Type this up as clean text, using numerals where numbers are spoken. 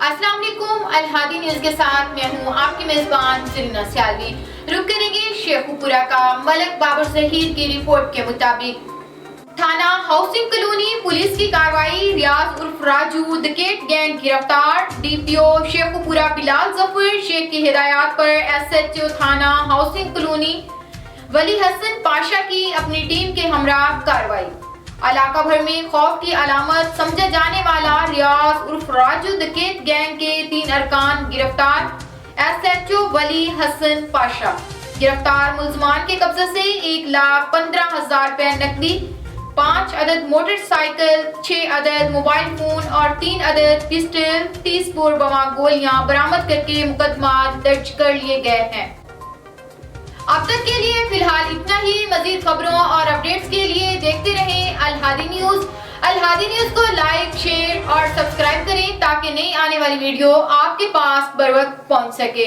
अस्सलाम वालेकुम। अल-हादी न्यूज के साथ मैं हूँ आपकी मेजबान जरीना सियालवी। रुक करेंगे शेखुपुरा का मलक बाबर जहीर की रिपोर्ट के मुताबिक थाना हाउसिंग कॉलोनी पुलिस की कार्रवाई। रियाज उर्फ राजू डकैत गैंग गिरफ्तार। डीपीओ शेखुपुरा बिलाल जफर शेख की हिदायत पर एसएचओ थाना हाउसिंग कॉलोनी वली हसन पाशा की अपनी टीम के हमरा कार्रवाई। इलाका भर में खौफ की अलामत समझा जाने वाला रियाज उर्फ राजू डकैत गैंग के 3 अरकान गिरफ्तार। एसएचओ वली हसन पाशा। गिरफ्तार मुलजमान के कब्जे से 1,15,000 रुपए नकदी, 5 अदद मोटरसाइकिल, 6 अदद मोबाइल फोन और 3 अदद पिस्टल, 30 बोर बमा गोलियां बरामद करके मुकदमा दर्ज कर लिए गए हैं। अब तक के लिए फिलहाल इतना ही। मजीद खबरों और अपडेट्स के लिए देखते रहें अल-हादी न्यूज। अल-हादी न्यूज को लाइक, शेयर और सब्सक्राइब करें ताकि नई आने वाली वीडियो आपके पास बर वक्त पहुंच सके।